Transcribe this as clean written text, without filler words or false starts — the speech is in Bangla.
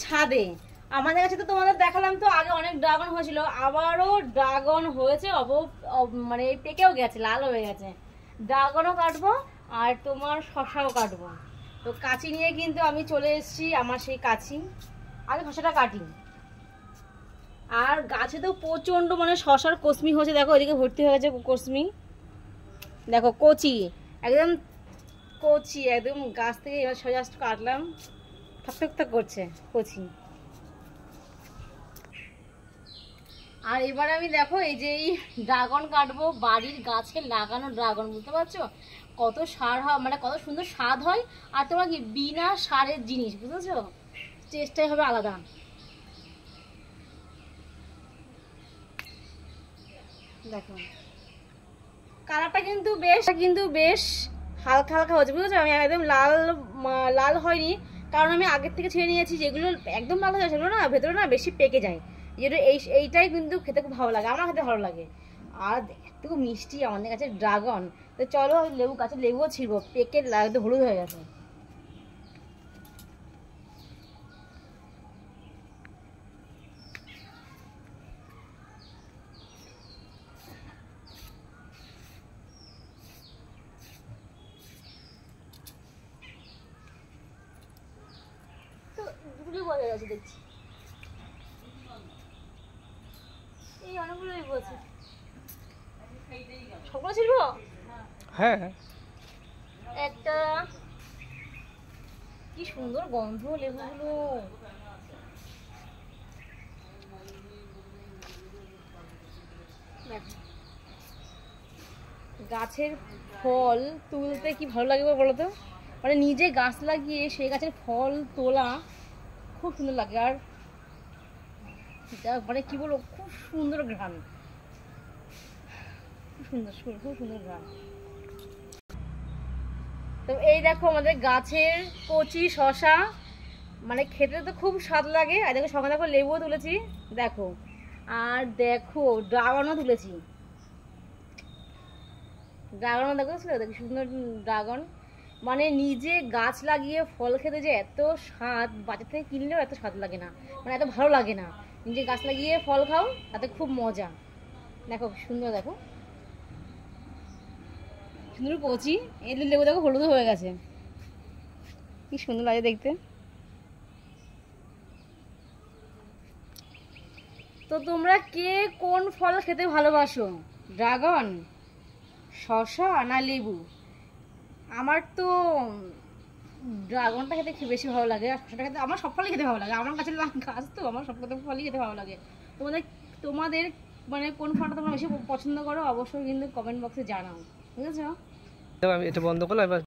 ছাদে আমাদের কাছে তো তোমাদের দেখালাম, তো আগে অনেক ড্রাগন হয়েছিল, আবারও ড্রাগন হয়েছে, মানে পেকেও গেছে, লাল হয়ে গেছে। ড্রাগনও কাটবো আর তোমার শশাও কাটবো। তো কাঁচি নিয়ে কিন্তু আমি চলে এসেছি, আমার সেই কাঁচি। আগে শশাটা কাটি। আর গাছে তো প্রচন্ড মানে শশার কসমি হয়েছে, দেখো এদিকে ভর্তি হয়ে গেছে কসমি, দেখো কচি, একদম কচি, একদম গাছ থেকে এবার সোজা কাটলাম, ঠক করছে কচি। আর এবার আমি দেখো এই যে এই ড্রাগন কাটবো, বাড়ির গাছে লাগানো ড্রাগন, বুঝতে পারছো কত সার হয়, মানে কত সুন্দর স্বাদ হয়। আর তোমার কি বিনা সারের জিনিস, বুঝেছো, টেস্টটাই হবে আলাদা। দেখো কালারটা কিন্তু বেশ হালকা হালকা হচ্ছে, বুঝেছো। আমি একদম লাল লাল হয়নি, কারণ আমি আগের থেকে ছেড়ে নিয়েছি। যেগুলো একদম লাল হয়ে যায় সেগুলো না ভেতরে না বেশি পেকে যায়। যেটা এইটাই কিন্তু খেতে খুব ভালো লাগে, আমার খেতে ভালো লাগে। আর দেখতে খুব মিষ্টি আমাদের কাছে ড্রাগন। তো চলো লেবু গাছে লেবুও ছিড়বো, পেকে একদম হলুদ হয়ে গেছে। তো দুটোই বোঝা গেছে দেখছি, এই অনেকগুলো লেবু আছে, সবগুলো ছিড়বো। হ্যাঁ, একটা কি সুন্দর গন্ধ লেবুগুলো। গাছের ফল তুলতে কি ভালো লাগবে বলো তো, মানে নিজে গাছ লাগিয়ে সেই গাছের ফল তোলা খুব সুন্দর লাগে। আর মানে কি বলবো, খুব সুন্দর ঘ্রাণ, খুব সুন্দর ঘ্রাণ। তো এই দেখো আমাদের গাছের কচি শশা, মানে খেতে তো খুব স্বাদ লাগে। আর দেখো সঙ্গে দেখো লেবুও তুলেছি, দেখো। আর দেখো ড্রাগনও তুলেছি, ড্রাগনও দেখো দেখো সুন্দর ড্রাগন। মানে নিজে গাছ লাগিয়ে ফল খেতে যে এত স্বাদ, বাজার থেকে কিনলেও এত স্বাদ লাগে না, মানে এত ভালো লাগে না। নিজে গাছ লাগিয়ে ফল খাও, তাতে খুব মজা। দেখো সুন্দর, দেখো সুন্দর কচি। এই লেবু দেখো হলুদ হয়ে গেছে, কি সুন্দর লাগে দেখতে। তো তোমরা কে কোন ফল খেতে ভালোবাসো, ড্রাগন, শসা না লেবু? আমার তো ড্রাগনটা খেতে বেশি ভালো লাগে, আর শসাটা খেতে, আমার সব ফলই খেতে ভালো লাগে, আমার কাছে গাছ তো, আমার সব ফলই খেতে ভালো লাগে। তোমাদের তোমাদের মানে কোন ফলটা তোমরা বেশি পছন্দ করো অবশ্যই কিন্তু কমেন্ট বক্সে জানাও, বুঝেছো। আমি এটা বন্ধ করলাম এবার।